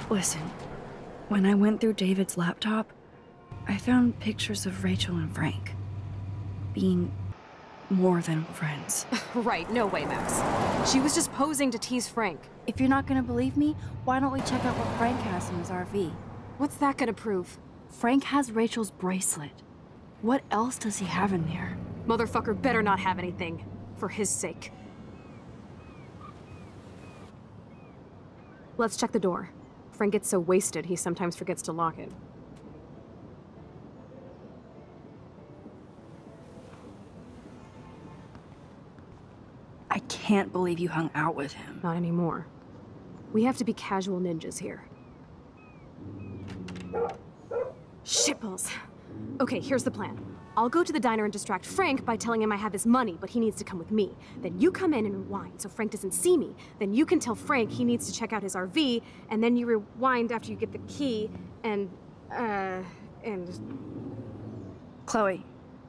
Listen, when I went through David's laptop, I found pictures of Rachel and Frank being more than friends. Right, no way, Max. She was just posing to tease Frank. If you're not gonna believe me, why don't we check out what Frank has in his RV? What's that gonna prove? Frank has Rachel's bracelet. What else does he have in there? Motherfucker better not have anything. For his sake. Let's check the door. Frank gets so wasted, he sometimes forgets to lock it. I can't believe you hung out with him. Not anymore. We have to be casual ninjas here. Shitballs. Okay, here's the plan. I'll go to the diner and distract Frank by telling him I have his money, but he needs to come with me. Then you come in and rewind so Frank doesn't see me. Then you can tell Frank he needs to check out his RV, and then you rewind after you get the key, and... Chloe,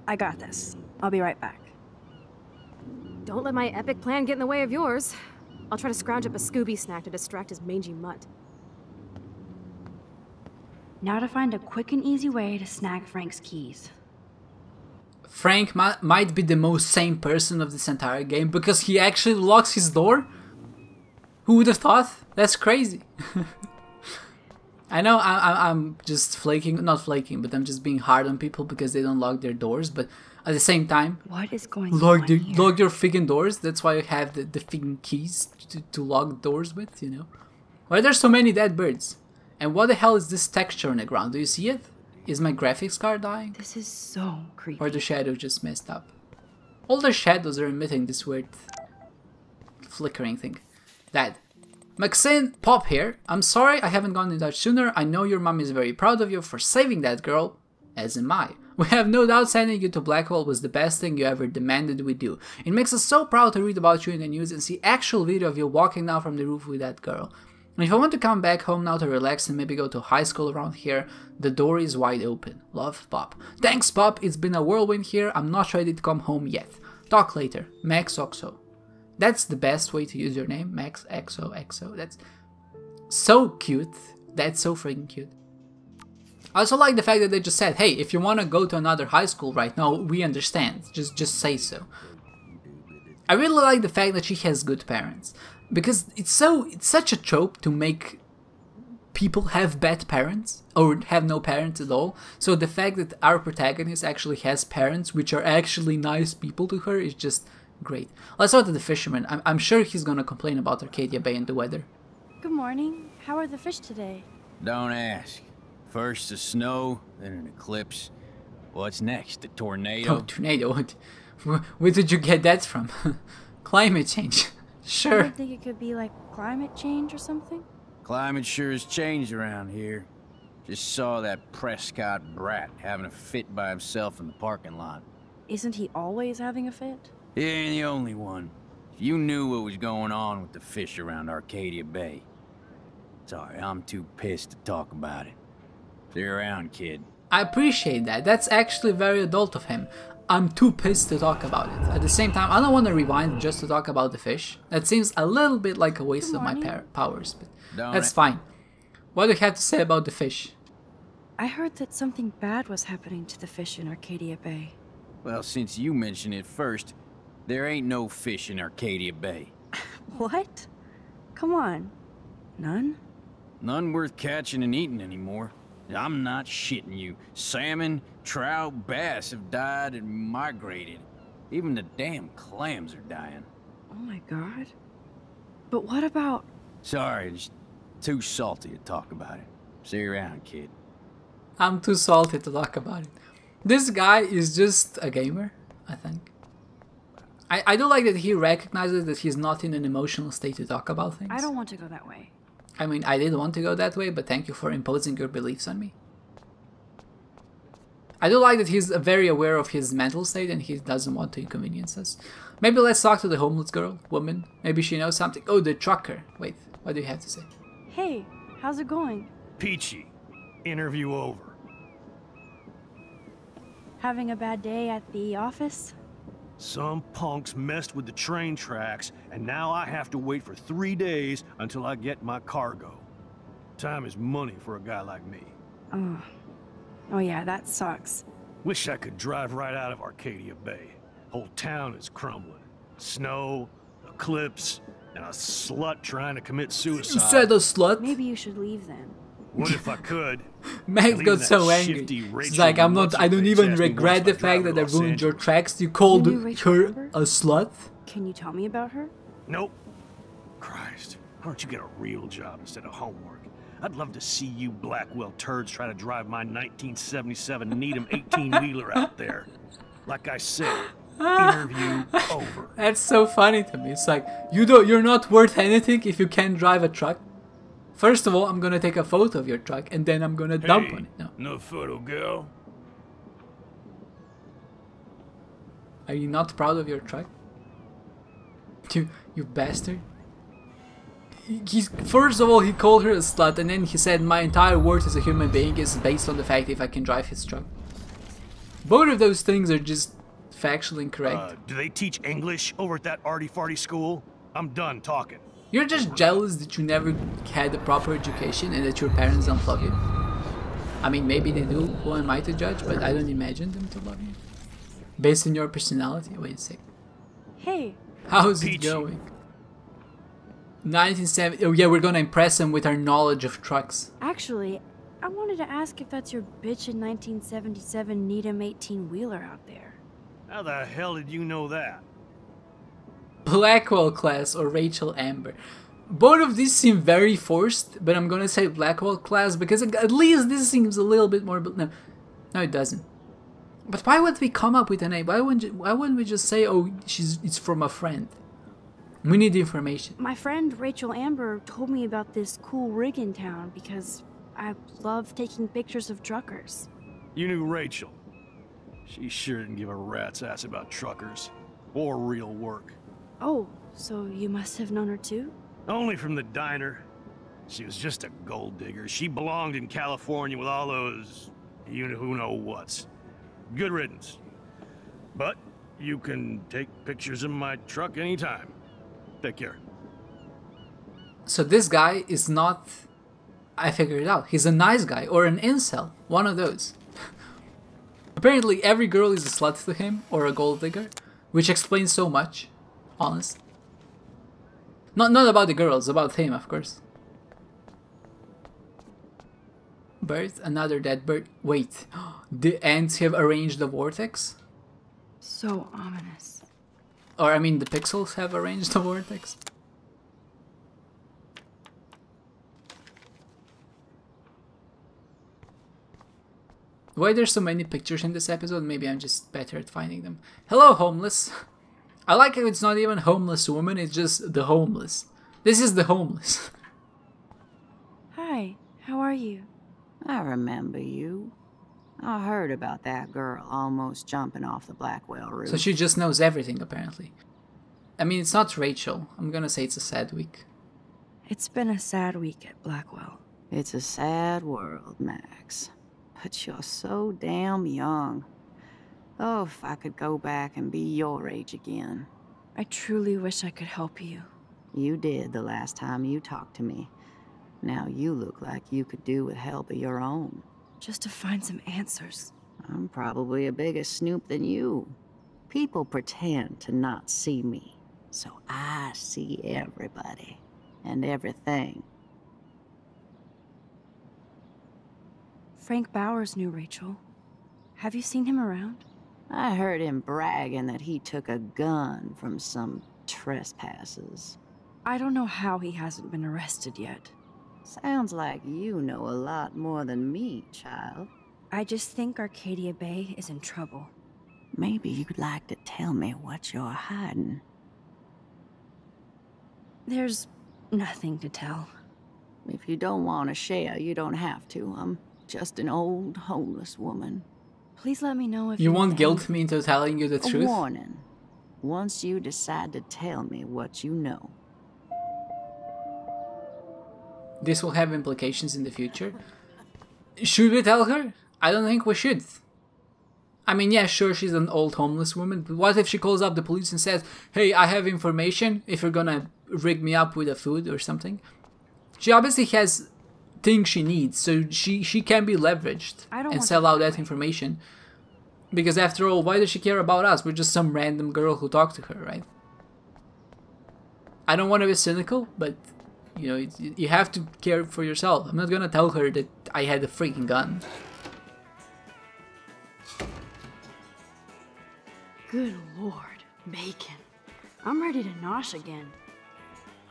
I got this. I'll be right back. Don't let my epic plan get in the way of yours. I'll try to scrounge up a Scooby snack to distract his mangy mutt. Now to find a quick and easy way to snag Frank's keys. Frank might be the most sane person of this entire game because he actually locks his door? Who would have thought? That's crazy. I know I'm just flaking, not flaking, but I'm just being hard on people because they don't lock their doors, but at the same time, what is going on here? Lock your friggin' doors. That's why you have the friggin' keys to lock doors with, you know. Why are there so many dead birds? And what the hell is this texture on the ground? Do you see it? Is my graphics card dying? This is so creepy. Or the shadow just messed up? All the shadows are emitting this weird flickering thing. Dad. Maxine, Pop here. I'm sorry I haven't gone in touch sooner. I know your mom is very proud of you for saving that girl. As am I. We have no doubt sending you to Blackwell was the best thing you ever demanded we do. It makes us so proud to read about you in the news and see actual video of you walking down from the roof with that girl. And if I want to come back home now to relax and maybe go to high school around here, the door is wide open. Love, Pop. Thanks, Pop. It's been a whirlwind here. I'm not ready to come home yet. Talk later. Max Oxo. That's the best way to use your name. Max XOXO. That's so cute. That's so freaking cute. I also like the fact that they just said, hey, if you want to go to another high school right now, we understand. Just say so. I really like the fact that she has good parents. Because it's such a trope to make people have bad parents or have no parents at all. So the fact that our protagonist actually has parents which are actually nice people to her is just great. Let's go to the fisherman. I'm sure he's gonna complain about Arcadia Bay and the weather. Good morning. How are the fish today? Don't ask. First the snow, then an eclipse. What's next? A tornado? Oh, tornado? Where did you get that from? Climate change. Sure. I think it could be like climate change or something? Climate sure has changed around here. Just saw that Prescott brat having a fit by himself in the parking lot. Isn't he always having a fit? He ain't the only one. If you knew what was going on with the fish around Arcadia Bay. Sorry, I'm too pissed to talk about it. See you around, kid. I appreciate that. That's actually very adult of him. I'm too pissed to talk about it. At the same time, I don't want to rewind just to talk about the fish. That seems a little bit like a waste of my powers, but that's fine. What do you have to say about the fish? I heard that something bad was happening to the fish in Arcadia Bay. Well, since you mentioned it first, there ain't no fish in Arcadia Bay. What? Come on. None? None worth catching and eating anymore. I'm not shitting you. Salmon, trout, bass have died and migrated. Even the damn clams are dying. Oh my god. But what about... Sorry, just too salty to talk about it. See you around, kid. I'm too salty to talk about it. This guy is just a gamer, I think. I do like that he recognizes that he's not in an emotional state to talk about things. I don't want to go that way. I mean, I did want to go that way, but thank you for imposing your beliefs on me. I do like that he's very aware of his mental state and he doesn't want to inconvenience us. Maybe let's talk to the homeless woman. Maybe she knows something. Oh, the trucker. Wait, what do you have to say? Hey, how's it going? Peachy. Interview over. Having a bad day at the office? Some punks messed with the train tracks, and now I have to wait for 3 days until I get my cargo. Time is money for a guy like me. Oh yeah, that sucks. Wish I could drive right out of Arcadia Bay. Whole town is crumbling. Snow, eclipse, and a slut trying to commit suicide. You said a slut? Maybe you should leave then. What if I could? Max Leave got that so shifty angry. He's Rachel like, I don't even asked me regret once the if I fact drive that I to Los ruined your Angeles. tracks. You called You knew Rachel her Amber? a slut? Can you tell me about her? Nope. Christ, why don't you get a real job instead of homework? I'd love to see you Blackwell turds try to drive my 1977 Needham 18-wheeler out there. Like I said, interview over. That's so funny to me. It's like, you're not worth anything if you can't drive a truck. First of all, I'm gonna take a photo of your truck and then I'm gonna dump on it. No photo, girl. Are you not proud of your truck? You bastard. First of all, he called her a slut, and then he said my entire worth as a human being is based on the fact if I can drive his truck. Both of those things are just factually incorrect. Do they teach English over at that arty-farty school? I'm done talking. You're just jealous that you never had a proper education and that your parents don't love you. I mean, maybe they do, who am I to judge, but I don't imagine them to love you. Based on your personality. Wait a sec. Hey. How's it Peachy. going? 1970. Oh yeah, we're gonna impress him with our knowledge of trucks. Actually, I wanted to ask if that's your bitchin' 1977 Needham 18-wheeler out there. How the hell did you know that? Blackwell class or Rachel Amber. Both of these seem very forced, but I'm gonna say Blackwell class because at least this seems a little bit more. No, it doesn't. But why would we come up with a name? Why wouldn't we just say, oh, it's from a friend? We need information. My friend Rachel Amber told me about this cool rig in town because I love taking pictures of truckers. You knew Rachel. She sure didn't give a rat's ass about truckers. Or real work. Oh, so you must have known her too? Only from the diner. She was just a gold digger. She belonged in California with all those you-know-who-know-whats. Good riddance. But you can take pictures of my truck anytime. Take care. So this guy is not... I figured it out. He's a nice guy or an incel. One of those. Apparently every girl is a slut to him or a gold digger. Which explains so much. Honest. Not about the girls, about him, of course. Bird, another dead bird. Wait, the ants have arranged the vortex? So ominous. Or, I mean, the pixels have arranged the vortex? Why there's so many pictures in this episode? Maybe I'm just better at finding them. Hello, homeless. I like how it's not even homeless woman, it's just the homeless. This is the homeless. Hi, how are you? I remember you. I heard about that girl almost jumping off the Blackwell roof. So she just knows everything, apparently. I mean, it's not Rachel. I'm gonna say it's a sad week. It's been a sad week at Blackwell. It's a sad world, Max. But you're so damn young. Oh, if I could go back and be your age again. I truly wish I could help you. You did the last time you talked to me. Now you look like you could do with help of your own. Just to find some answers. I'm probably a bigger snoop than you. People pretend to not see me, so I see everybody and everything. Frank Bowers knew Rachel. Have you seen him around? I heard him bragging that he took a gun from some trespassers. I don't know how he hasn't been arrested yet. Sounds like you know a lot more than me, child. I just think Arcadia Bay is in trouble. Maybe you'd like to tell me what you're hiding. There's nothing to tell. If you don't want to share, you don't have to. I'm just an old homeless woman. Please let me know if You need won't guilt anything. me into telling you the A truth? warning. Once you decide to tell me what you know. This will have implications in the future. Should we tell her? I don't think we should. I mean, yeah, sure, she's an old homeless woman, but what if she calls up the police and says, hey, I have information if you're gonna rig me up with a food or something? She obviously has thing she needs, so she can be leveraged and sell out that information. Because after all, why does she care about us? We're just some random girl who talked to her, right? I don't want to be cynical, but you know, you have to care for yourself. I'm not gonna tell her that I had a freaking gun. Good lord, bacon. I'm ready to nosh again.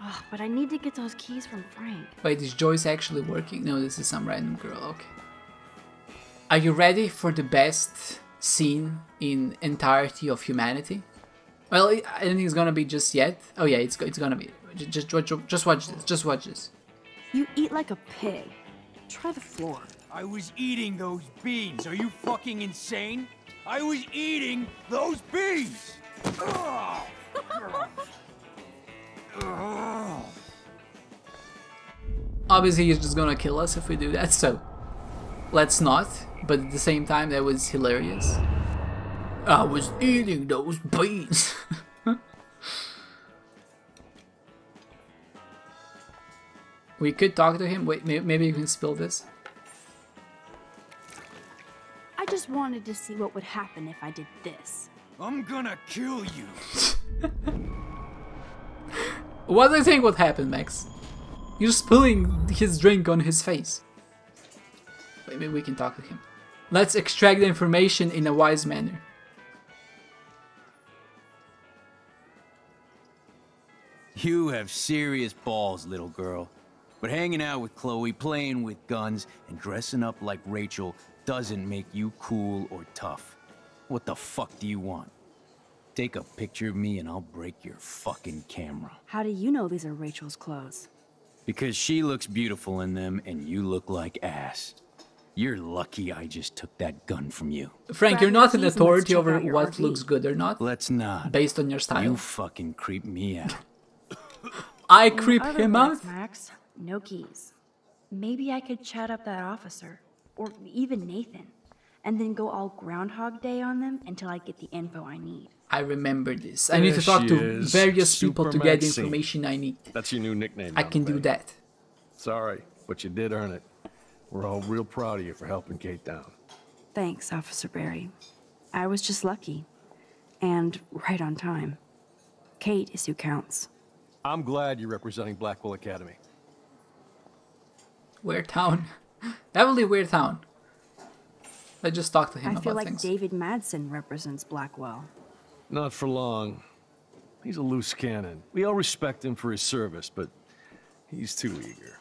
Ugh, but I need to get those keys from Frank. Wait, is Joyce actually working? No, this is some random girl, okay. Are you ready for the best scene in entirety of humanity? Well, I don't think it's gonna be just yet. Oh yeah, it's gonna be. Just watch this. Just watch this. You eat like a pig. Try the floor. I was eating those beans. Are you fucking insane? I was eating those beans! Obviously, he's just gonna kill us if we do that, so let's not. But at the same time, that was hilarious. I was eating those beans. We could talk to him. Wait, maybe you can spill this. I just wanted to see what would happen if I did this. I'm gonna kill you. What do you think would happen, Max? You're spilling his drink on his face. Wait, maybe we can talk to him. Let's extract the information in a wise manner. You have serious balls, little girl. But hanging out with Chloe, playing with guns, and dressing up like Rachel doesn't make you cool or tough. What the fuck do you want? Take a picture of me and I'll break your fucking camera. How do you know these are Rachel's clothes? Because she looks beautiful in them and you look like ass. You're lucky I just took that gun from you. Frank, you're not an authority over what looks good or not. Let's not. Based on your style. You fucking creep me out. I creep him out? Max, no keys. Maybe I could chat up that officer, or even Nathan, and then go all Groundhog Day on them until I get the info I need. I remember this. I need to talk to various people to get the information I need. That's your new nickname. I can do that. Sorry, but you did earn it. We're all real proud of you for helping Kate down. Thanks, Officer Barry. I was just lucky. And right on time. Kate is who counts. I'm glad you're representing Blackwell Academy. Weird town. Heavily weird town. Let's just talk to him about I feel like things. David Madsen represents Blackwell. Not for long. He's a loose cannon. We all respect him for his service, but he's too eager.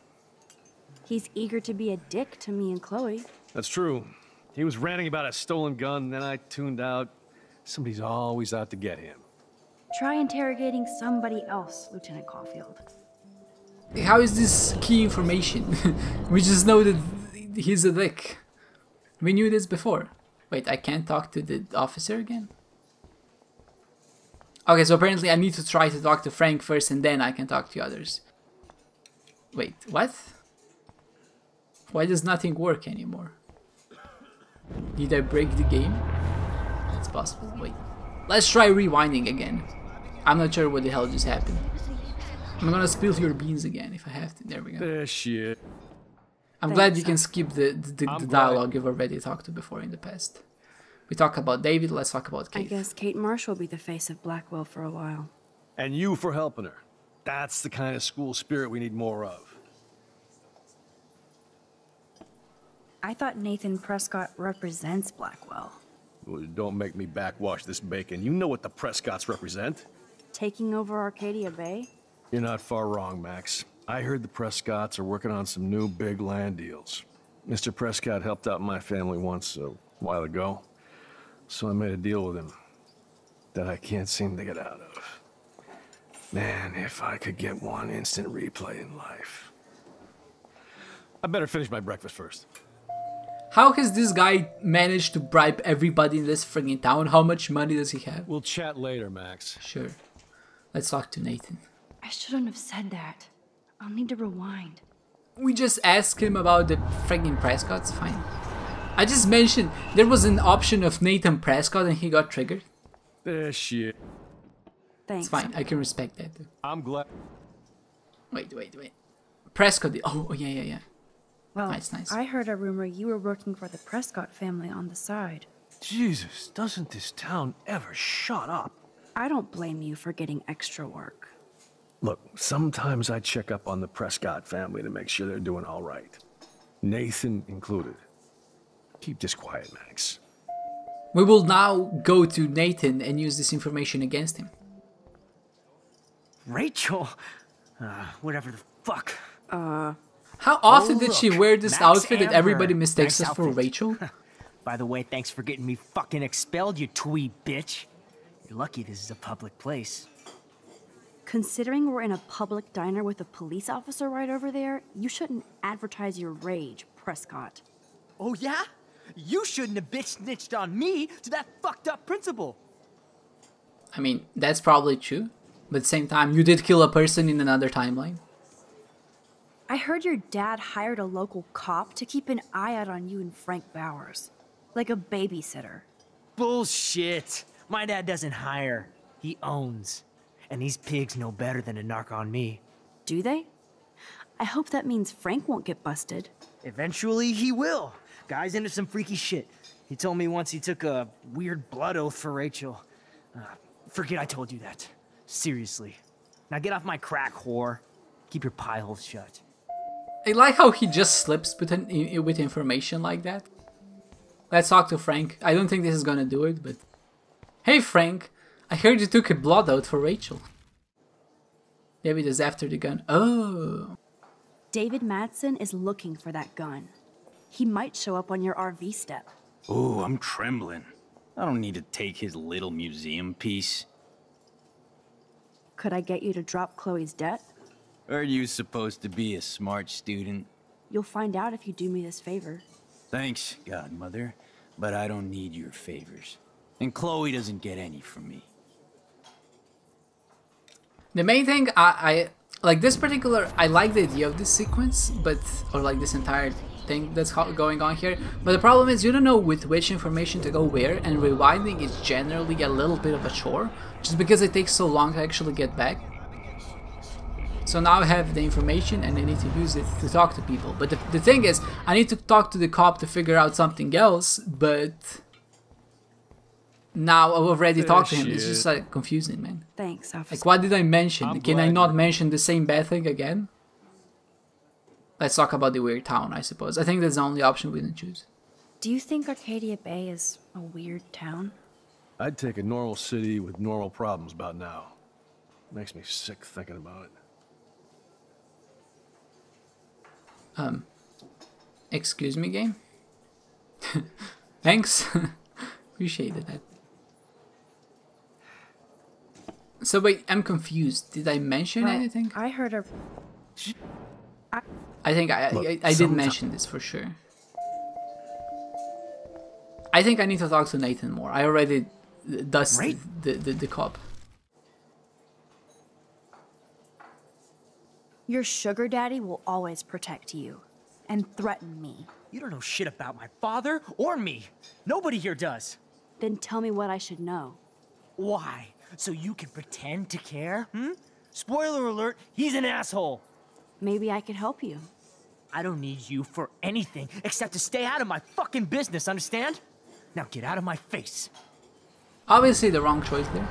He's eager to be a dick to me and Chloe. That's true. He was ranting about a stolen gun, then I tuned out. Somebody's always out to get him. Try interrogating somebody else, Lieutenant Caulfield. How is this key information? We just know that he's a dick. We knew this before. Wait, I can't talk to the officer again? Okay, so apparently I need to try to talk to Frank first and then I can talk to others. Wait, what? Why does nothing work anymore? Did I break the game? That's possible. Wait. Let's try rewinding again. I'm not sure what the hell just happened. I'm gonna spill your beans again if I have to. There we go. Shit. I'm glad you can skip the dialogue you've already talked to before in the past. We talk about David, let's talk about Kate. I guess Kate Marsh will be the face of Blackwell for a while. And you for helping her. That's the kind of school spirit we need more of. I thought Nathan Prescott represents Blackwell. Well, don't make me backwash this bacon. You know what the Prescotts represent. Taking over Arcadia Bay? You're not far wrong, Max. I heard the Prescotts are working on some new big land deals. Mr. Prescott helped out my family once a while ago, so I made a deal with him that I can't seem to get out of. Man, if I could get one instant replay in life. I better finish my breakfast first. How has this guy managed to bribe everybody in this friggin' town? How much money does he have? We'll chat later, Max. Sure. Let's talk to Nathan. I shouldn't have said that. I'll need to rewind. We just asked him about the friggin' Prescotts, fine. I just mentioned there was an option of Nathan Prescott and he got triggered. Shit. Thanks. It's fine, I can respect that too. I'm glad. Wait. Prescott, oh yeah. Well, Nice. I heard a rumor you were working for the Prescott family on the side. Jesus, doesn't this town ever shut up? I don't blame you for getting extra work. Look, sometimes I check up on the Prescott family to make sure they're doing all right. Nathan included. Keep this quiet, Max. We will now go to Nathan and use this information against him. Rachel? Whatever the fuck. How often did she look, wear this Max outfit that Amber. everybody mistakes Nice us for outfit. Rachel? By the way, thanks for getting me fucking expelled, you twee bitch. You're lucky this is a public place. Considering we're in a public diner with a police officer right over there, you shouldn't advertise your rage, Prescott. Oh yeah? You shouldn't have bitch snitched on me to that fucked up principal. I mean, that's probably true. But at the same time, you did kill a person in another timeline. I heard your dad hired a local cop to keep an eye out on you and Frank Bowers. Like a babysitter. Bullshit. My dad doesn't hire. He owns. And these pigs know better than to narc on me. Do they? I hope that means Frank won't get busted. Eventually, he will. Guy's into some freaky shit. He told me once he took a weird blood oath for Rachel. Forget I told you that. Seriously. Now get off my crack, whore. Keep your pie holes shut. I like how he just slips with information like that. Let's talk to Frank. I don't think this is gonna do it, but... Hey Frank, I heard you took a blood oath for Rachel. Maybe it is after the gun. Oh. David Madsen is looking for that gun. He might show up on your RV step. Ooh, I'm trembling. I don't need to take his little museum piece. Could I get you to drop Chloe's debt? Are you supposed to be a smart student? You'll find out if you do me this favor. Thanks, Godmother, but I don't need your favors. And Chloe doesn't get any from me. The main thing, I like this particular, I like the idea of this sequence, but, or like this entire thing that's going on here, but the problem is you don't know with which information to go where, and rewinding is generally a little bit of a chore, just because it takes so long to actually get back. So now I have the information and I need to use it to talk to people, but the thing is, I need to talk to the cop to figure out something else, but now I've already talked to him. It's just like confusing, man. Thanks, officer. Like, what did I mention? I'm Can I glad not you- mention the same bad thing again? Let's talk about the weird town, I suppose. I think that's the only option we can choose. Do you think Arcadia Bay is a weird town? I'd take a normal city with normal problems about now. Makes me sick thinking about it. Excuse me, game? Thanks. Appreciated that. So wait, I'm confused. Did I mention anything? I heard a... I think I did sometime- mention this for sure. I think I need to talk to Nathan more. I already dusted the cop. Your sugar daddy will always protect you. And threaten me. You don't know shit about my father or me. Nobody here does. Then tell me what I should know. Why? So you can pretend to care? Spoiler alert, he's an asshole. Maybe I could help you. I don't need you for anything except to stay out of my fucking business, understand? Now get out of my face. Obviously the wrong choice there.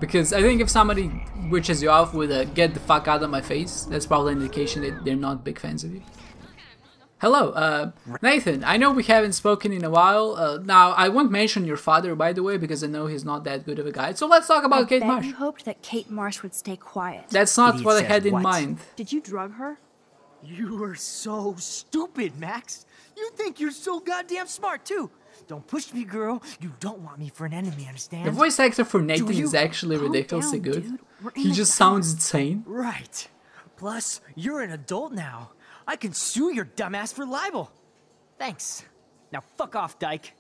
Because I think if somebody witches you off with a "get the fuck out of my face," that's probably an indication that they're not big fans of you. Hello, Nathan, I know we haven't spoken in a while. Now, I won't mention your father, by the way, because I know he's not that good of a guy. So let's talk about Kate bet Marsh. you hoped that Kate Marsh would stay quiet. That's not Idiot what I says had in what? mind. Did you drug her? You are so stupid, Max. You think you're so goddamn smart, too. Don't push me, girl. You don't want me for an enemy, understand? The voice actor for Nathan you? is actually Calm ridiculously down, good. dude. We're in He a just diner. sounds insane. Right. Plus, you're an adult now. I can sue your dumbass for libel. Thanks. Now fuck off, dyke.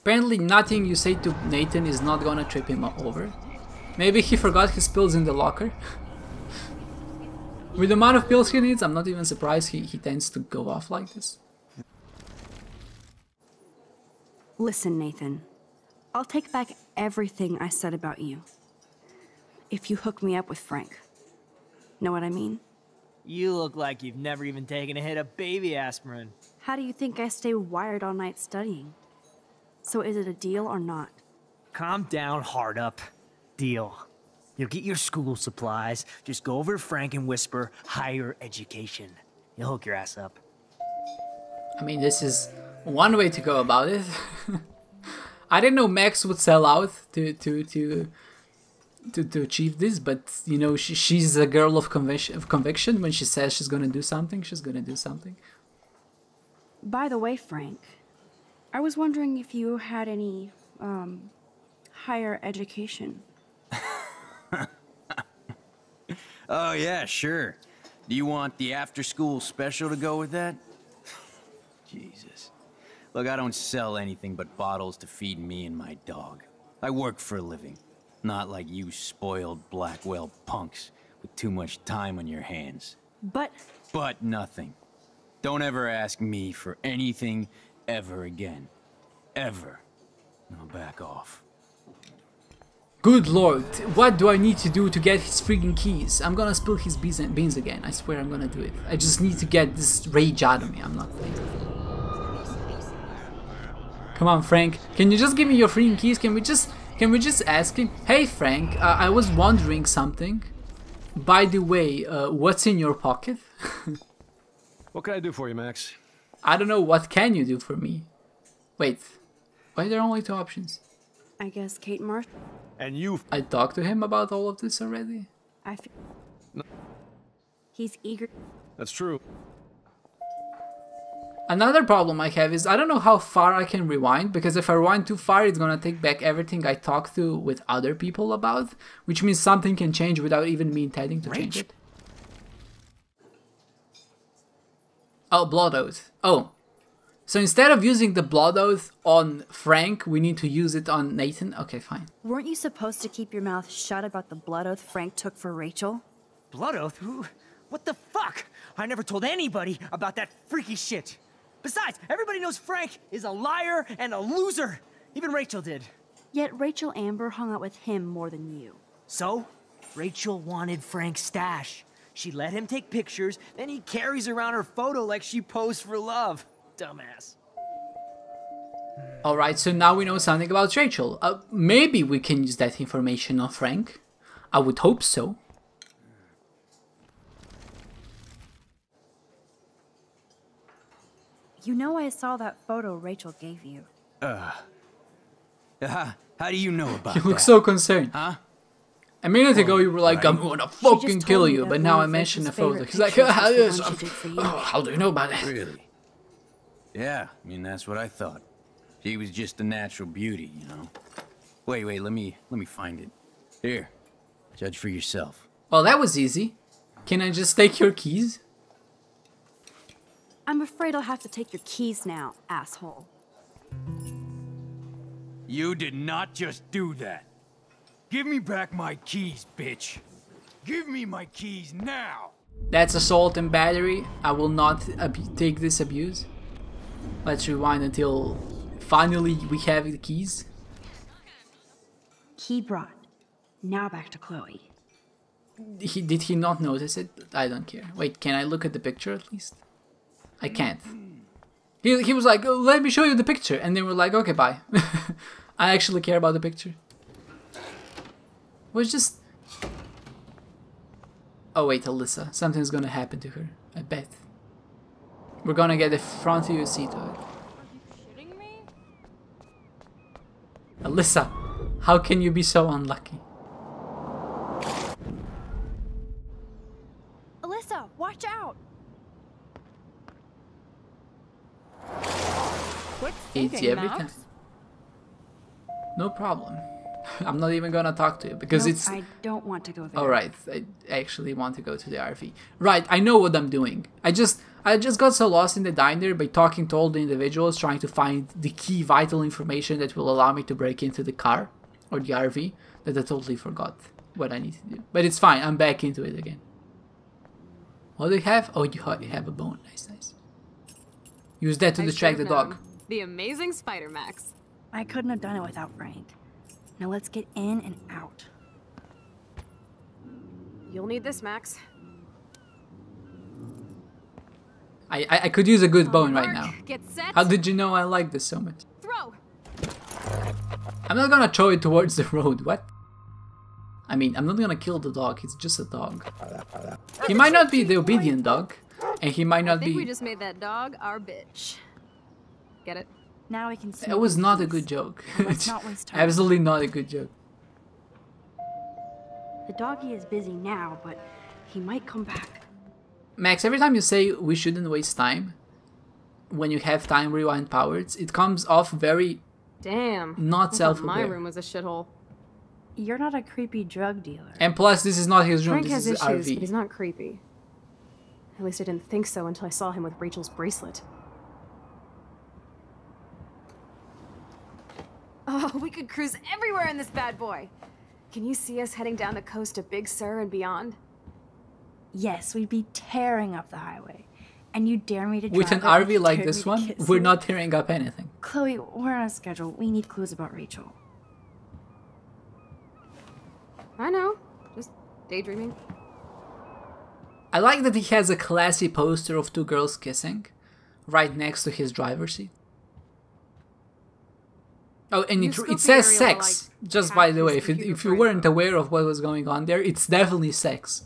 Apparently nothing you say to Nathan is not gonna trip him over. Maybe he forgot his pills in the locker. With the amount of pills he needs, I'm not even surprised he tends to go off like this. Listen, Nathan. I'll take back everything I said about you. If you hook me up with Frank. Know what I mean? You look like you've never even taken a hit of baby aspirin. How do you think I stay wired all night studying? So is it a deal or not? Calm down, hard up. Deal. You'll get your school supplies. Just go over to Frank and whisper higher education. You'll hook your ass up. I mean, this is one way to go about it. I didn't know Max would sell out to achieve this, but you know, she's a girl of conviction. When she says she's gonna do something, she's gonna do something. By the way, Frank, I was wondering if you had any higher education. Oh yeah, sure. Do you want the after-school special to go with that? Jesus. Look, I don't sell anything but bottles to feed me and my dog. I work for a living. Not like you spoiled Blackwell punks with too much time on your hands. But nothing. Don't ever ask me for anything ever again. Ever. Now back off. Good lord, what do I need to do to get his freaking keys? I'm gonna spill his beans again. I swear I'm gonna do it. I just need to get this rage out of me. I'm not playing. Come on, Frank. Can you just give me your freaking keys? Can we just ask him? Hey, Frank. I was wondering something. By the way, what's in your pocket? What can I do for you, Max? I don't know. What can you do for me? Wait. Why are there only two options? I guess Kate Marsh. And you... I talked to him about all of this already. I feel he's eager. That's true. Another problem I have is I don't know how far I can rewind, because if I rewind too far, it's gonna take back everything I talked to with other people about, which means something can change without even me intending to change it. Oh, blood oath. Oh. So instead of using the blood oath on Frank, we need to use it on Nathan? Okay, fine. Weren't you supposed to keep your mouth shut about the blood oath Frank took for Rachel? Blood oath? Who? What the fuck? I never told anybody about that freaky shit. Besides, everybody knows Frank is a liar and a loser. Even Rachel did. Yet Rachel Amber hung out with him more than you. So, Rachel wanted Frank's stash. She let him take pictures, then he carries around her photo like she posed for love. Dumbass. Alright, so now we know something about Rachel. Maybe we can use that information on Frank. I would hope so. You know I saw that photo Rachel gave you. How do you know about You look that? so concerned. Huh? A minute ago you were like, right. I'm gonna fucking just kill told me you, that but one now I of mentioned the Rachel's photo. favorite He's like, pictures was the one she did for you. how do you know about it? Really? Yeah, I mean, that's what I thought. She was just a natural beauty, you know? Wait, let me find it. Here, judge for yourself. Well, that was easy. Can I just take your keys? I'm afraid I'll have to take your keys now, asshole. You did not just do that. Give me back my keys, bitch. Give me my keys now. That's assault and battery. I will not take this abuse. Let's rewind until finally we have the keys. Key brought. Now back to Chloe. Did he not notice it? I don't care. Wait, can I look at the picture at least? I can't. He was like, oh, let me show you the picture. And then we're like, okay, bye. I actually care about the picture. Was just... Oh wait, Alyssa. Something's gonna happen to her. I bet. We're gonna get the front of your seat to it. Are you shitting me? Alyssa, how can you be so unlucky? Alyssa, watch out! Quit Easy thinking, every time. Max. No problem. I'm not even gonna talk to you because Nope, it's... I don't want to go there. Alright, I actually want to go to the RV. Right, I know what I'm doing. I just got so lost in the diner by talking to all the individuals, trying to find the key vital information that will allow me to break into the car or the RV, that I totally forgot what I need to do. But it's fine, I'm back into it again. What do you have? Oh, you have a bone. Nice, nice. Use that to I distract the should've dog. known. The amazing Spider Max. I couldn't have done it without Frank. Now let's get in and out. You'll need this, Max. I could use a good bone right Mark, now. Get set. How did you know I like this so much? Throw. I'm not gonna throw it towards the road. What? I mean, I'm not gonna kill the dog. It's just a dog. He might not be the obedient dog, and he might not I think be. we just made that dog our bitch. Get it? Now we can see. It was not a good joke. Let's not waste time. Absolutely not a good joke. The doggy is busy now, but he might come back. Max, every time you say we shouldn't waste time, when you have time rewind powers, it comes off very Damn. not I thought self-aware. my room was a shithole. You're not a creepy drug dealer. And plus, this is not his room, Frank this has is issues, but RV. he's not creepy. At least I didn't think so until I saw him with Rachel's bracelet. Oh, we could cruise everywhere in this bad boy. Can you see us heading down the coast to Big Sur and beyond? Yes, we'd be tearing up the highway. And you dare me to drive With an it, and you RV like dare this me to one, kiss we're you? not tearing up anything. Chloe, we're on a schedule. We need clues about Rachel. I know. Just daydreaming. I like that he has a classy poster of two girls kissing right next to his driver's seat. Oh, and You it scope the says area sex. while I Just hack by the his way, if computer you brain weren't code. aware of what was going on there, it's definitely sex.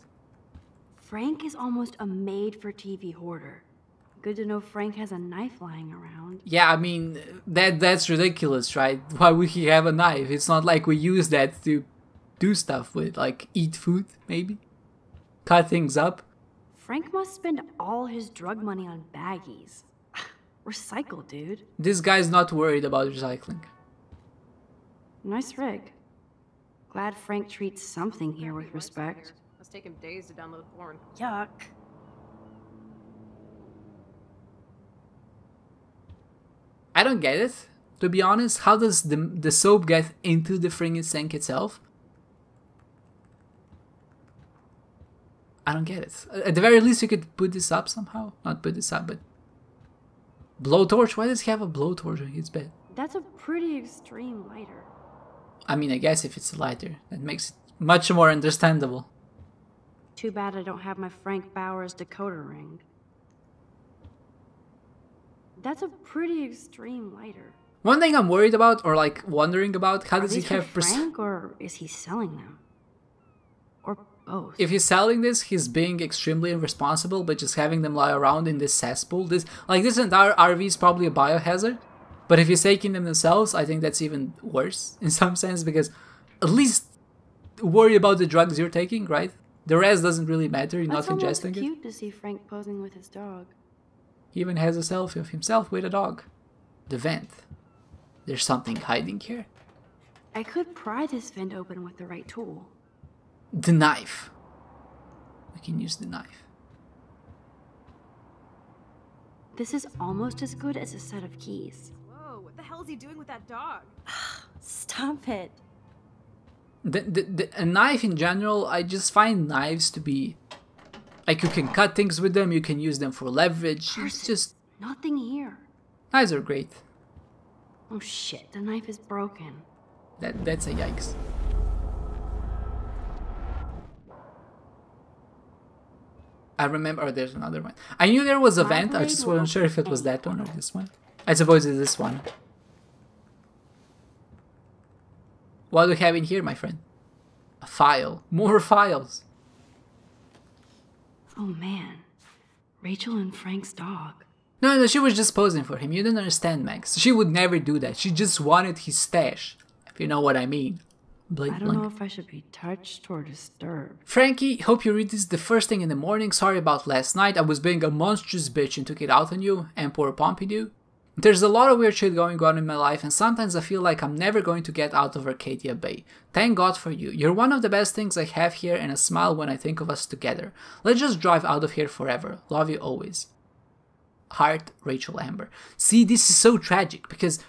Frank is almost a made-for-TV hoarder. Good to know Frank has a knife lying around. Yeah, I mean, that's ridiculous, right? Why would he have a knife? It's not like we use that to do stuff with, like eat food, maybe? Cut things up. Frank must spend all his drug money on baggies. Recycle, dude. This guy's not worried about recycling. Nice rig. Glad Frank treats something here with respect. Must take him days to download porn. Yuck. I don't get it, to be honest. How does the soap get into the friggin' sink itself? I don't get it. At the very least, you could put this up somehow. Not put this up, but... Blowtorch? Why does he have a blowtorch on his bed? That's a pretty extreme lighter. I mean, I guess if it's a lighter, that makes it much more understandable. Too bad I don't have my Frank Bowers decoder ring. That's a pretty extreme lighter. One thing I'm worried about, or like wondering about, how Are does he these for have... Frank, or is he selling them? Or both? If he's selling this, he's being extremely irresponsible by just having them lie around in this cesspool. This entire RV is probably a biohazard. But if he's taking them themselves, I think that's even worse in some sense, because at least worry about the drugs you're taking, right? The rest doesn't really matter, you're That's not almost ingesting it. cute to see Frank posing with his dog. He even has a selfie of himself with a dog. The vent. There's something hiding here. I could pry this vent open with the right tool. The knife. We can use the knife. This is almost as good as a set of keys. Whoa, what the hell is he doing with that dog? Stop it. A knife in general, I just find knives to be... Like, you can cut things with them, you can use them for leverage. It's just... Nothing here. Knives are great. Oh shit, the knife is broken. That's a yikes. I remember... Oh, there's another one. I knew there was a My vent, I blade just will wasn't sure if it was that one or this one. I suppose it's this one. What do we have in here, my friend? A file. More files. Oh man. Rachel and Frank's dog. No, she was just posing for him. You didn't understand, Max. She would never do that. She just wanted his stash. If you know what I mean. Blink, I don't blink. know if I should be touched or disturbed. Frankie, hope you read this the first thing in the morning. Sorry about last night. I was being a monstrous bitch and took it out on you. And poor Pompidou. There's a lot of weird shit going on in my life, and sometimes I feel like I'm never going to get out of Arcadia Bay. Thank God for you. You're one of the best things I have here, and a smile when I think of us together. Let's just drive out of here forever. Love you always. Heart, Rachel Amber. See, this is so tragic, because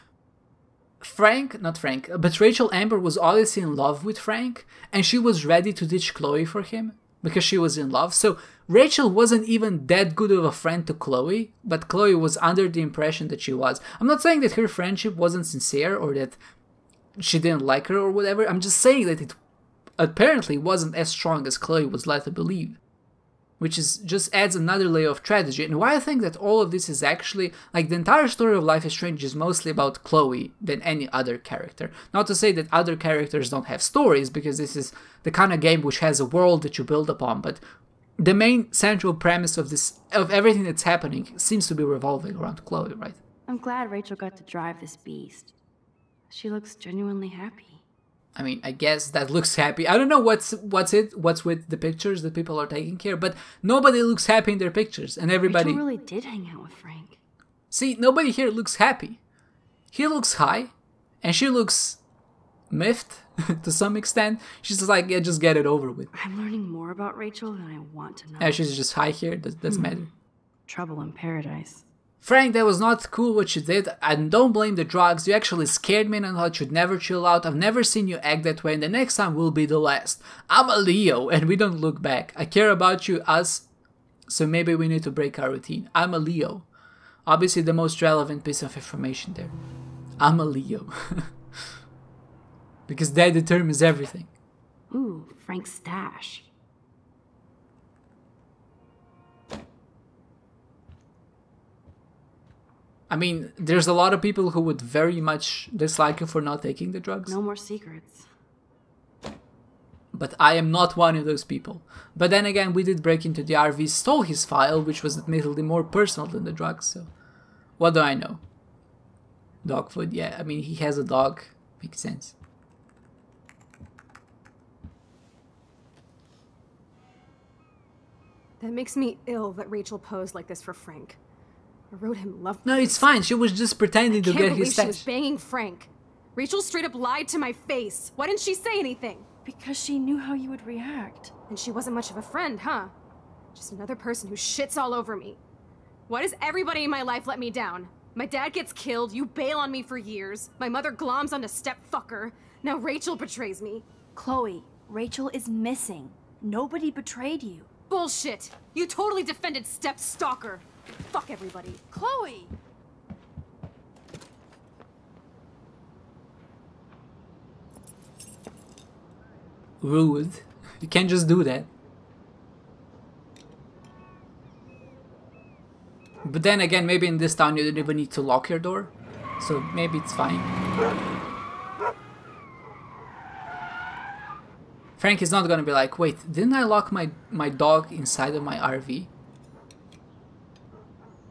but Rachel Amber was obviously in love with Frank, and she was ready to ditch Chloe for him, because she was in love. So Rachel wasn't even that good of a friend to Chloe, but Chloe was under the impression that she was. I'm not saying that her friendship wasn't sincere or that she didn't like her or whatever. I'm just saying that it apparently wasn't as strong as Chloe was led to believe. which is just adds another layer of tragedy. And why I think that all of this is actually, like, the entire story of Life is Strange is mostly about Chloe than any other character. Not to say that other characters don't have stories, because this is the kind of game which has a world that you build upon, but the main central premise of everything that's happening seems to be revolving around Chloe, right? I'm glad Rachel got to drive this beast. She looks genuinely happy. I mean, I guess that looks happy. I don't know what's with the pictures that people are taking here, but nobody looks happy in their pictures, and everybody... Rachel really did hang out with Frank. See, nobody here looks happy. He looks high, and she looks miffed to some extent. She's just like, yeah, just get it over with. I'm learning more about Rachel than I want to know. Yeah, she's just high here. Doesn't matter. Trouble in paradise. Frank, that was not cool what you did. I don't blame the drugs. You actually scared me and I thought you'd never chill out. I've never seen you act that way, and the next time will be the last. I'm a Leo and we don't look back. I care about you, us, so maybe we need to break our routine. I'm a Leo. Obviously the most relevant piece of information there. I'm a Leo. Because that determines everything. Ooh, Frank's stash. I mean, there's a lot of people who would very much dislike you for not taking the drugs. No more secrets. But I am not one of those people. But then again, we did break into the RV, stole his file, which was admittedly more personal than the drugs, so... What do I know? Dog food, yeah, I mean, he has a dog. Makes sense. That makes me ill that Rachel posed like this for Frank. I wrote him love. No, it's fine. She was just pretending to get his she was stash. banging Frank. Rachel straight up lied to my face. Why didn't she say anything? Because she knew how you would react. And she wasn't much of a friend, huh? Just another person who shits all over me. Why does everybody in my life let me down? My dad gets killed, you bail on me for years. My mother gloms onto stepfucker. Now Rachel betrays me. Chloe, Rachel is missing. Nobody betrayed you. Bullshit! You totally defended step-stalker. Fuck everybody. Chloe! Rude. You can't just do that. But then again, maybe in this town you didn't even need to lock your door. So maybe it's fine. Frank is not gonna be like, wait, didn't I lock my dog inside of my RV?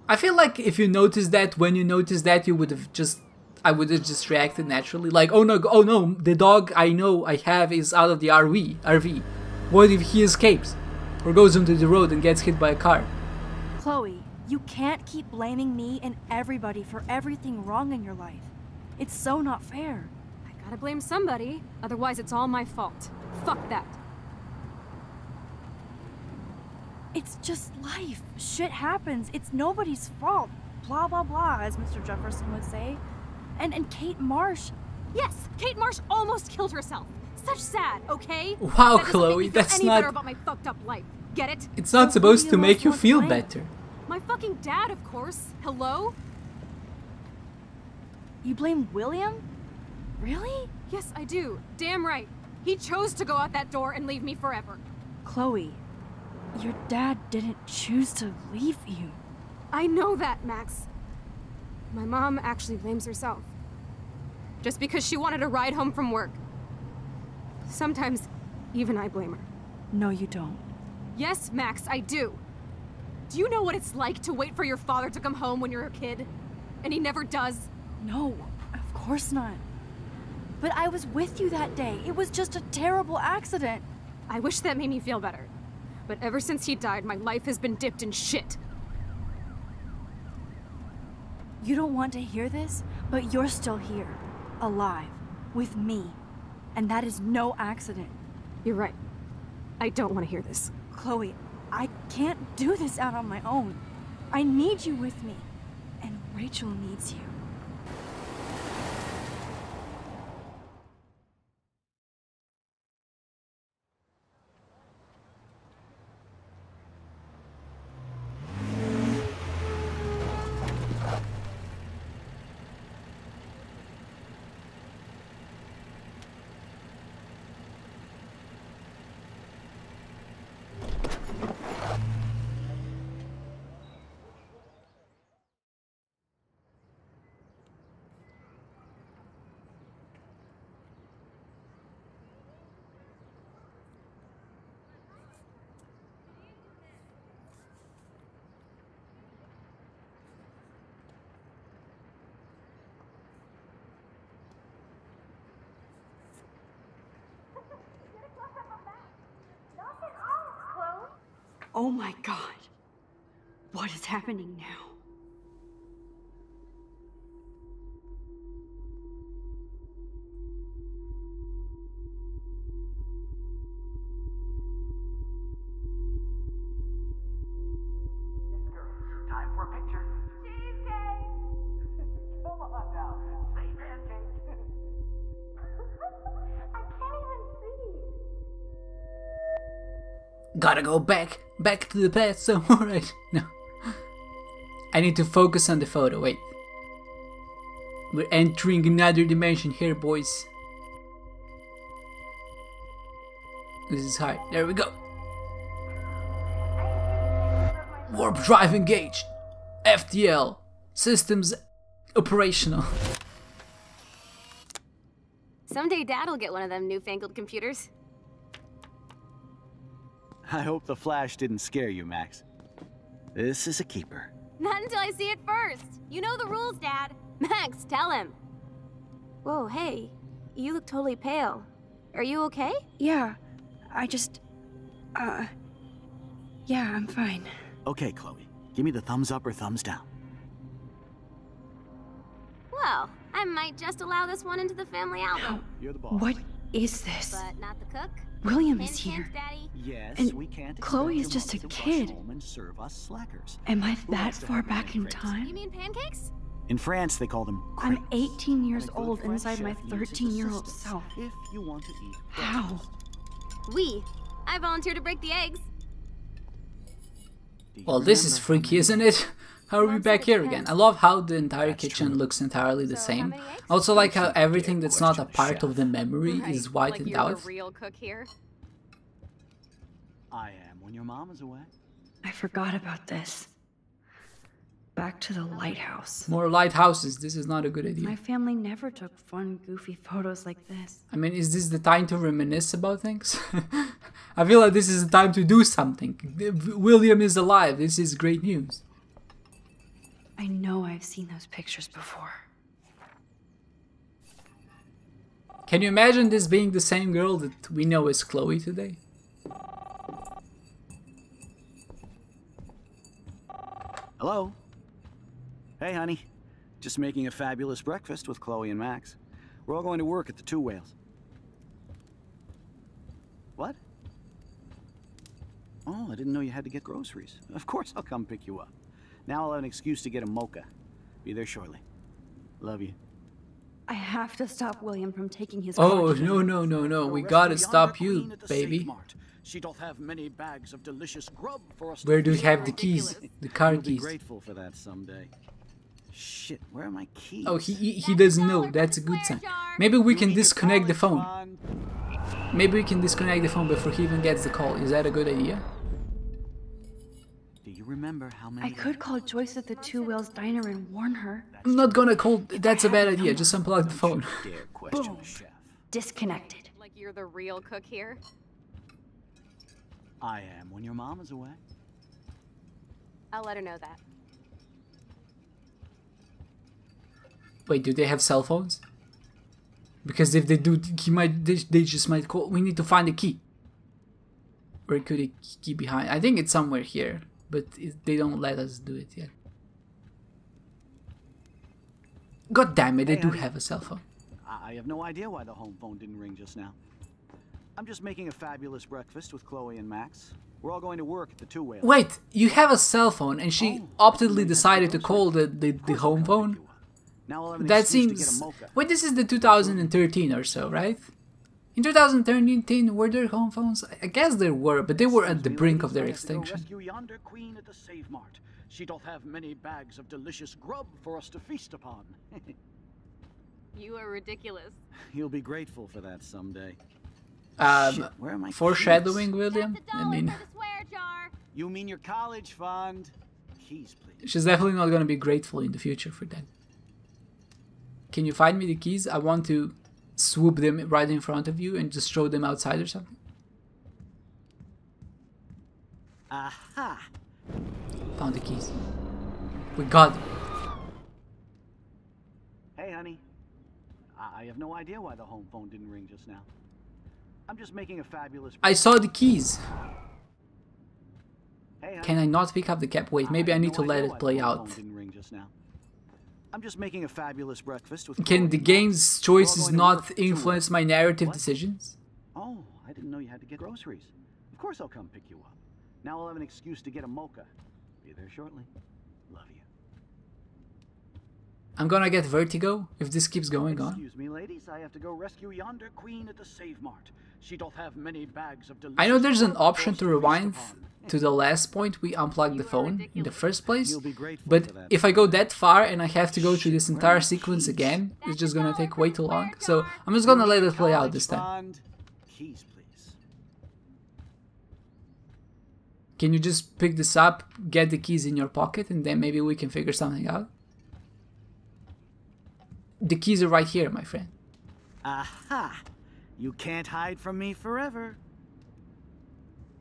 I feel like if you noticed that, when you noticed that, you would have just... I would have just reacted naturally. Like, oh no, the dog I know I have is out of the RV. What if he escapes? Or goes onto the road and gets hit by a car? Chloe, you can't keep blaming me and everybody for everything wrong in your life. It's so not fair. I gotta blame somebody, otherwise it's all my fault. Fuck that. It's just life. Shit happens. It's nobody's fault. Blah, blah, blah, as Mr. Jefferson would say. And Kate Marsh... Yes, Kate Marsh almost killed herself. Such sad, okay? Wow, that Chloe, that's any not... better about my fucked up life. Get it? It's not supposed to make you feel better. My fucking dad, of course. Hello? You blame William? Really? Yes, I do. Damn right. He chose to go out that door and leave me forever. Chloe, your dad didn't choose to leave you. I know that, Max. My mom actually blames herself. Just because she wanted a ride home from work. Sometimes, even I blame her. No, you don't. Yes, Max, I do. Do you know what it's like to wait for your father to come home when you're a kid? And he never does? No, of course not. But I was with you that day. It was just a terrible accident. I wish that made me feel better. But ever since he died, my life has been dipped in shit. You don't want to hear this, but you're still here. Alive. With me. And that is no accident. You're right. I don't want to hear this. Chloe, I can't do this out on my own. I need you with me. And Rachel needs you. Oh my god. What is happening now? Time for a picture. Cheesecake! Come on now. Say pancake. I can't even see. Gotta go back to the past somewhere. Right? No. I need to focus on the photo. Wait. We're entering another dimension here, boys. This is hard. There we go. Warp drive engaged. FTL. Systems operational. Someday Dad'll get one of them newfangled computers. I hope the flash didn't scare you, Max. This is a keeper. Not until I see it first. You know the rules, Dad. Max, tell him. Whoa, hey. You look totally pale. Are you okay? Yeah, I just... yeah, I'm fine. Okay, Chloe. Give me the thumbs up or thumbs down. Well, I might just allow this one into the family album. You're the boss. What is this? But not the cook. William Hint, is here. hint, Daddy. Yes, And we can't Chloe expect is your just a mother to kid. rush home and serve us slackers. Am I Who that wants to far have a back in man craze? You time? mean pancakes? In France, they call them I'm crepes. 18 years And a good old French inside my chef uses 13-year-old assistance self. If you want to eat How? breakfast. I volunteer to break the eggs. Do you Well, this is remember how freaky, many- isn't it? How are we Mom back said here it again? I depends. love how the entire That's kitchen true. looks entirely the So, how same. many eggs? Also like how Don't you everything dare that's not a question the part chef. of the memory is whitened like you're out. the real cook here. I am when your mom is away. I forgot about this. Back to the lighthouse. More lighthouses, this is not a good idea. My family never took fun, goofy photos like this. I mean, is this the time to reminisce about things? I feel like this is the time to do something. William is alive, this is great news. I know I've seen those pictures before. Can you imagine this being the same girl that we know as Chloe today? Hello? Hey, honey. Just making a fabulous breakfast with Chloe and Max. We're all going to work at the Two Whales. What? Oh, I didn't know you had to get groceries. Of course I'll come pick you up. Now I'll have an excuse to get a mocha. Be there shortly. Love you. I have to stop William from taking his Oh, coffee. no, we gotta stop you, baby. She doth have many bags of delicious grub for us. Where do you have the keys? The car You'll be keys. grateful for that someday. Shit, where are my keys? Oh, he doesn't know, that's a good sign. Maybe we can disconnect the phone. Maybe we can disconnect the phone before he even gets the call. Is that a good idea? Do you remember how many? I could call Joyce at the Two Whales Diner and warn her. I'm not gonna call. That's a bad idea. Just unplug the phone. Dare question Boom. the chef. Disconnected. Like you're the real cook here. I am when your mom is away. I'll let her know that. Wait, do they have cell phones? Because if they do, they just might call. We need to find the key. Where could the key behind? I think it's somewhere here, but they don't let us do it yet. God damn it! They Hey, do honey. have a cell phone. I have no idea why the home phone didn't ring just now. I'm just making a fabulous breakfast with Chloe and Max. We're all going to work at the Two Whales. Wait, you have a cell phone, and she optedly decided to call the home phone. Now I'll have an That excuse to get a seems. mocha. Wait, this is the 2013 or so, right? In 2013, were there home phones? I guess there were, but they were at the brink of their extinction. Rescue yonder queen at the Save Mart. She doth have many bags of delicious grub for us to feast upon. You are ridiculous. You'll be grateful for that someday. Um, Where am I? foreshadowing, William. That's a I dollar mean, for the swear jar. You mean your college fund? Keys, please. she's definitely not gonna be grateful in the future for that. Can you find me the keys? I want to swoop them right in front of you and just throw them outside or something. Aha! Found the keys. We got them. Hey, honey. I have no idea why the home phone didn't ring just now. I'm just making a fabulous. I saw the keys. Can I not pick up the cap? Wait, maybe I need to let it play out. I'm just making a fabulous breakfast with. Can the game's choices not influence my narrative decisions? Oh, I didn't know you had to get groceries. Of course I'll come pick you up. Now I'll have an excuse to get a mocha. Be there shortly. Love you. I'm gonna get vertigo if this keeps going on. Excuse me, ladies. I have to go rescue yonder queen at the Save Mart. She doth have many bags of I know there's an option to rewind to the last point we unplugged the phone in the first place, but if I go that far and I have to go through this entire sequence again, it's just gonna take way too long. So I'm just gonna let it play out this time. Keys, please. Can you just pick this up, get the keys in your pocket, and then maybe we can figure something out? The keys are right here, my friend. Aha! You can't hide from me forever.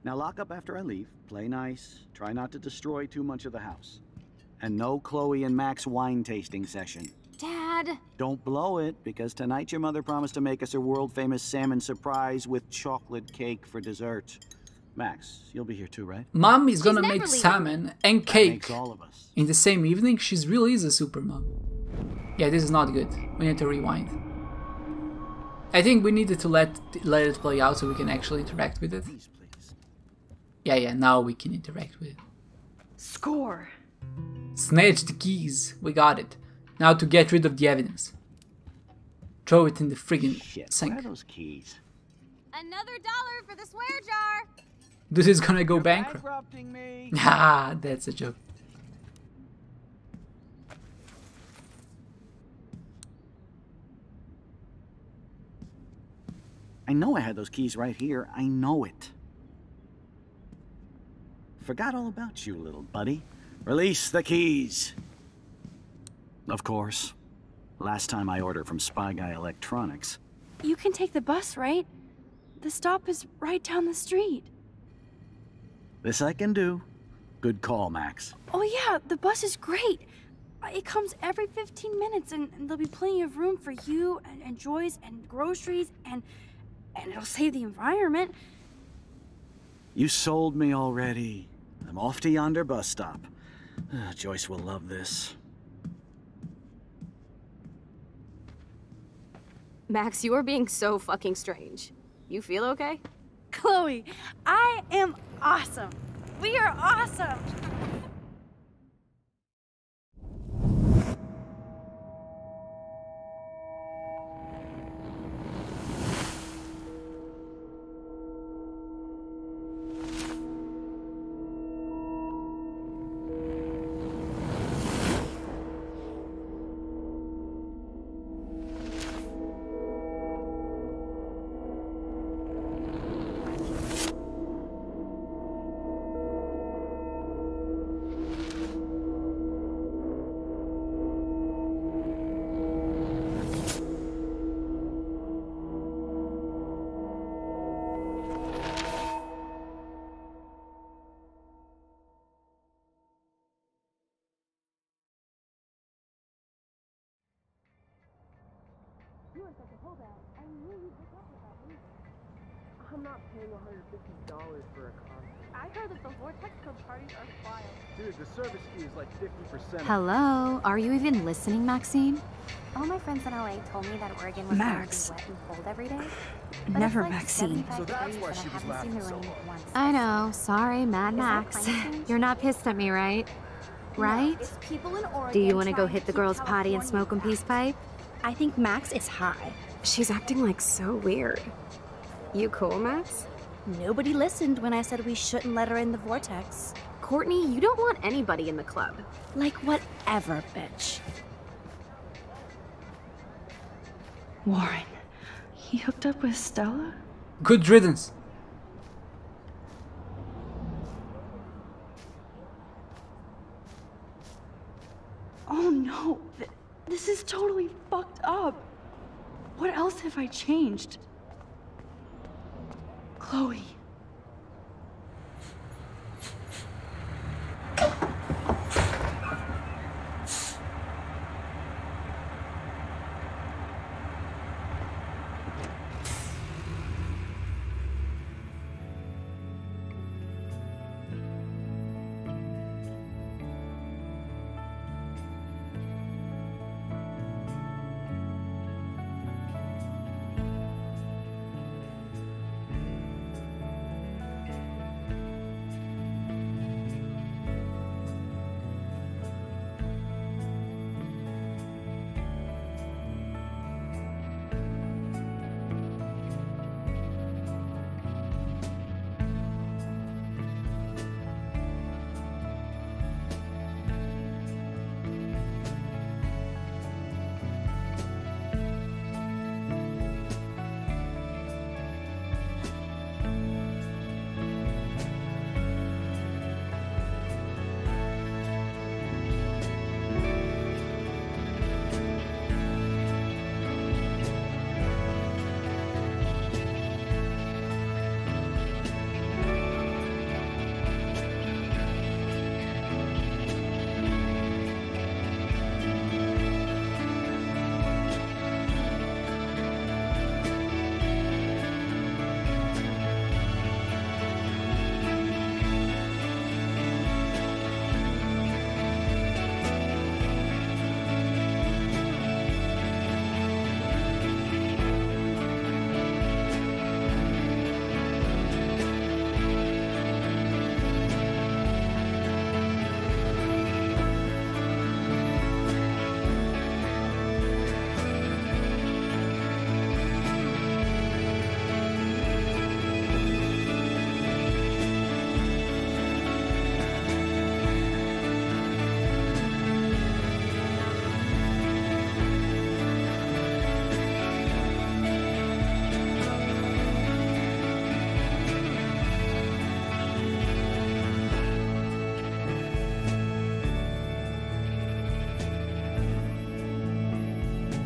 Now lock up after I leave. Play nice. Try not to destroy too much of the house. And no Chloe and Max wine tasting session. Dad! Don't blow it, because tonight your mother promised to make us a world-famous salmon surprise with chocolate cake for dessert. Max, you'll be here too, right? Mom is gonna make salmon and cake all of us. in the same evening. She really is a super mom. Yeah, this is not good. We need to rewind. I think we needed to let it play out so we can actually interact with it. Please, please. Yeah, now we can interact with it. Score. Snatch the keys. We got it. Now to get rid of the evidence. Throw it in the friggin' Shit, sink. where are those keys? Another $1 for the swear jar! This is gonna go bankrupt. Bankrupting me. Ah, that's a joke. I know I had those keys right here. I know it. Forgot all about you, little buddy. Release the keys. Of course. Last time I ordered from Spy Guy Electronics. You can take the bus, right? The stop is right down the street. This I can do. Good call, Max. Oh yeah, the bus is great. It comes every 15 minutes and there'll be plenty of room for you and Joyce and groceries and it'll save the environment. You sold me already. I'm off to yonder bus stop. Joyce will love this. Max, you are being so fucking strange. You feel okay? Chloe, I am awesome. We are awesome. I'm not paying $150 for a concert. I heard that the Vortex Club parties are wild. Dude, the service fee is like 50%. Hello? Are you even listening, Maxine? All my friends in LA told me that Oregon was Max. wet and cold every day. Never It's like Maxine. 75 So that's degrees why and she I was haven't seen laughing the so rain long. once. I know. Sorry, Mad Is that Max. climate change? You're not pissed at me, right? Right? No, it's people in Oregon Do you want to go trying hit the keep girls' potty and California smoke a back. peace pipe? I think Max is high. She's acting like so weird. You cool, Max? Nobody listened when I said we shouldn't let her in the vortex. Courtney, you don't want anybody in the club. Like whatever, bitch. Warren, he hooked up with Stella? Good riddance. Oh no, this is totally fucked up. What else have I changed? Chloe.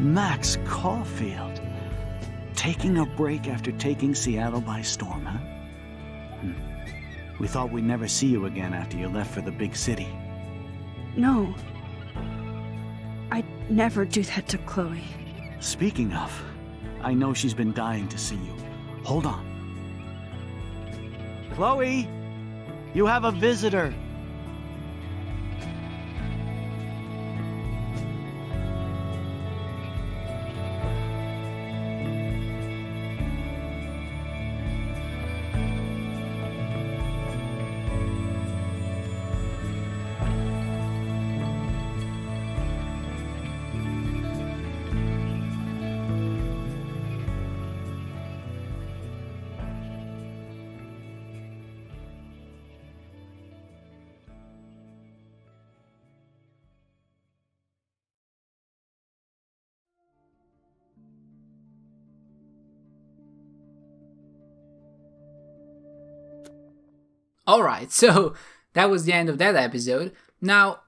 Max Caulfield. Taking a break after taking Seattle by storm, huh? We thought we'd never see you again after you left for the big city. No. I'd never do that to Chloe. Speaking of, I know she's been dying to see you. Hold on. Chloe, you have a visitor. Alright, so that was the end of that episode. Now,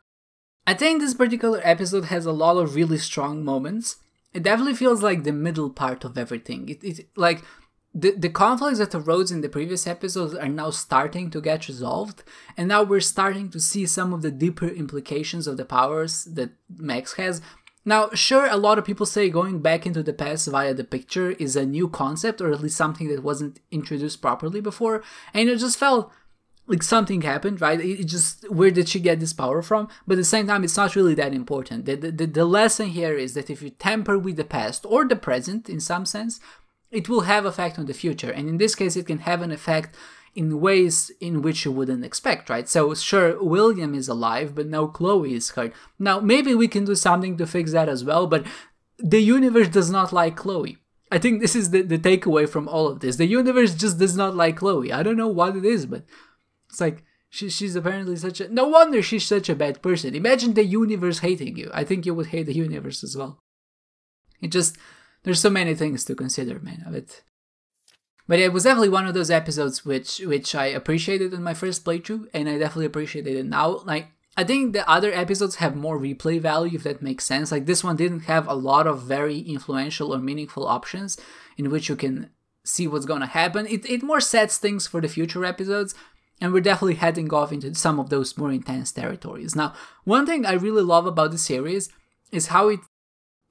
I think this particular episode has a lot of really strong moments. It definitely feels like the middle part of everything. It like the conflicts that arose in the previous episodes are now starting to get resolved, and now we're starting to see some of the deeper implications of the powers that Max has. Now, sure, a lot of people say going back into the past via the picture is a new concept, or at least something that wasn't introduced properly before, and it just felt like something happened, right? It just, where did she get this power from? But at the same time, it's not really that important. The lesson here is that if you tamper with the past or the present, in some sense, it will have effect on the future. And in this case, it can have an effect in ways in which you wouldn't expect, right? So sure, William is alive, but now Chloe is hurt. Now, maybe we can do something to fix that as well, but the universe does not like Chloe. I think this is the takeaway from all of this. The universe just does not like Chloe. I don't know what it is, but it's like, she's apparently such a... No wonder she's such a bad person. Imagine the universe hating you. I think you would hate the universe as well. It just... There's so many things to consider, man. But it was definitely one of those episodes which I appreciated in my first playthrough, and I definitely appreciate it now. Like, I think the other episodes have more replay value, if that makes sense. Like, this one didn't have a lot of very influential or meaningful options in which you can see what's gonna happen. It more sets things for the future episodes, and we're definitely heading off into some of those more intense territories. Now, one thing I really love about the series is how it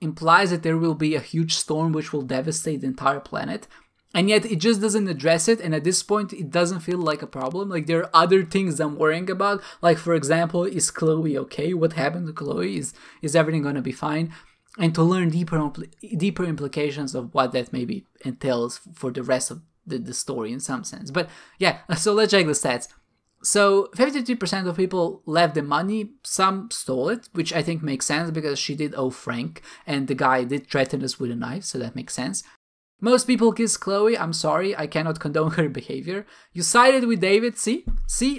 implies that there will be a huge storm which will devastate the entire planet, and yet it just doesn't address it, and at this point it doesn't feel like a problem. Like, there are other things I'm worrying about, like, for example, is Chloe okay? What happened to Chloe? Is everything gonna be fine? And to learn deeper implications of what that maybe entails for the rest of the story in some sense. But yeah, so let's check the stats. So 53% of people left the money, some stole it, which I think makes sense because she did owe Frank, and the guy did threaten us with a knife, so that makes sense. Most people kissed Chloe. I'm sorry, I cannot condone her behavior. You sided with David, see,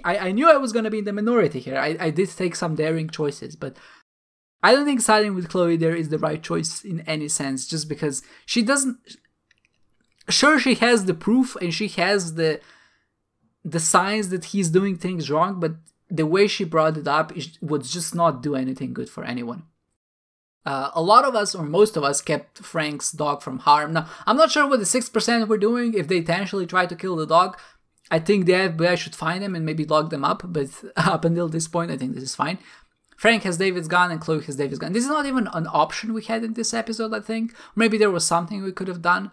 I knew I was gonna be in the minority here. I did take some daring choices, but I don't think siding with Chloe there is the right choice in any sense, just because she doesn't... Sure, she has the proof and she has the signs that he's doing things wrong, but the way she brought it up would just not do anything good for anyone. A lot of us, or most of us, kept Frank's dog from harm. Now, I'm not sure what the 6% were doing. If they intentionally tried to kill the dog, I think the FBI should find them and maybe lock them up, but up until this point, I think this is fine. Frank has David's gun and Chloe has David's gun. This is not even an option we had in this episode, I think. Maybe there was something we could have done.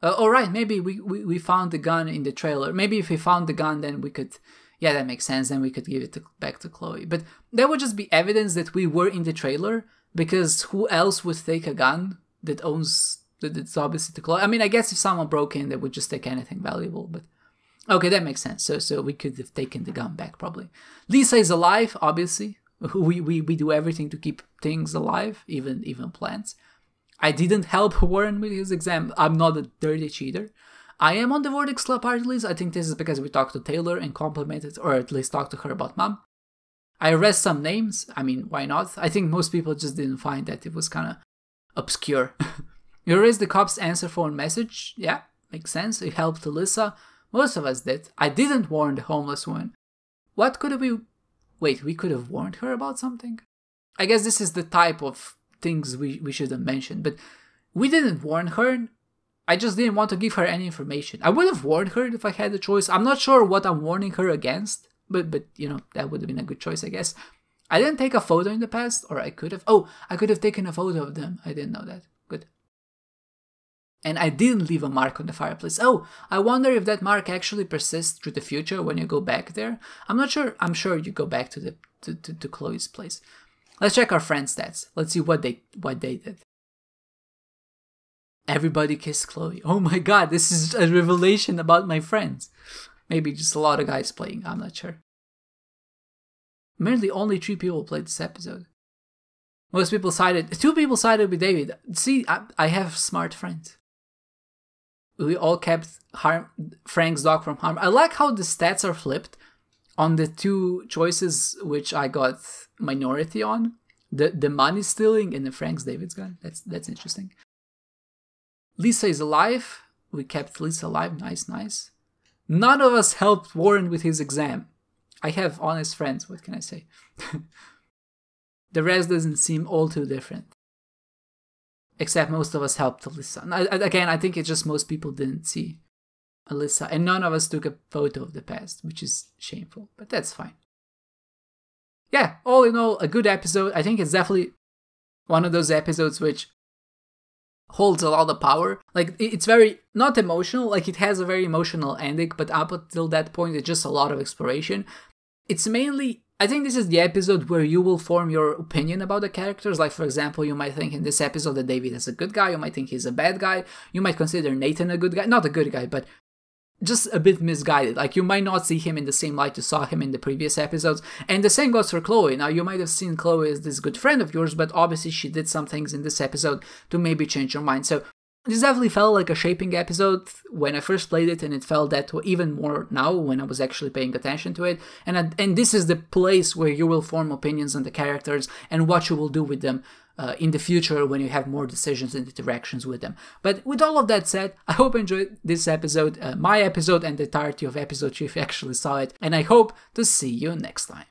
Alright, maybe we found the gun in the trailer. Maybe if we found the gun, then we could... Yeah, that makes sense, then we could give it back to Chloe. But that would just be evidence that we were in the trailer, because who else would take a gun that that's obviously to Chloe? I mean, I guess if someone broke in, they would just take anything valuable, but... Okay, that makes sense. So we could have taken the gun back, probably. Lisa is alive, obviously. We do everything to keep things alive, even plants. I didn't help Warren with his exam. I'm not a dirty cheater. I am on the Vortex Club party list. I think this is because we talked to Taylor and complimented, or at least talked to her about Mom. I erased some names. I mean, why not? I think most people just didn't find that. It was kind of obscure. You erased the cop's answer phone message. Yeah, makes sense. It helped Alyssa. Most of us did. I didn't warn the homeless woman. What could we... Wait, we could have warned her about something? I guess this is the type of things we should have mentioned, but we didn't warn her. I just didn't want to give her any information. I would have warned her if I had the choice. I'm not sure what I'm warning her against, but you know, that would have been a good choice, I guess. I didn't take a photo in the past, or I could have. Oh, I could have taken a photo of them. I didn't know that. Good. And I didn't leave a mark on the fireplace. Oh, I wonder if that mark actually persists through the future when you go back there. I'm not sure. I'm sure you go back to Chloe's place. Let's check our friend stats. Let's see what they did. Everybody kissed Chloe. Oh my god, this is a revelation about my friends. Maybe just a lot of guys playing, I'm not sure. Merely only 3 people played this episode. Most people sided, 2 people sided with David. See, I have smart friends. We all kept Frank's dog from harm. I like how the stats are flipped on the 2 choices which I got minority on. The money stealing and the Frank's David's gun. That's interesting. Lisa is alive. We kept Lisa alive. Nice, nice. None of us helped Warren with his exam. I have honest friends, what can I say? The rest doesn't seem all too different. Except most of us helped Alyssa. Again, I think it's just most people didn't see Alyssa. And none of us took a photo of the past, which is shameful. But that's fine. Yeah, all in all, a good episode. I think it's definitely one of those episodes which holds a lot of power. Like, it's very, not emotional, like it has a very emotional ending, but up until that point it's just a lot of exploration. It's mainly, I think this is the episode where you will form your opinion about the characters. Like, for example, you might think in this episode that David is a good guy, you might think he's a bad guy, you might consider Nathan a good guy, not a good guy, but just a bit misguided. Like, you might not see him in the same light you saw him in the previous episodes. And the same goes for Chloe. Now, you might have seen Chloe as this good friend of yours, but obviously she did some things in this episode to maybe change your mind. So this definitely felt like a shaping episode when I first played it, and it felt that even more now when I was actually paying attention to it. And this is the place where you will form opinions on the characters and what you will do with them in the future when you have more decisions and interactions with them. But with all of that said, I hope you enjoyed this episode, my episode, and the entirety of episode 3 if you actually saw it, and I hope to see you next time.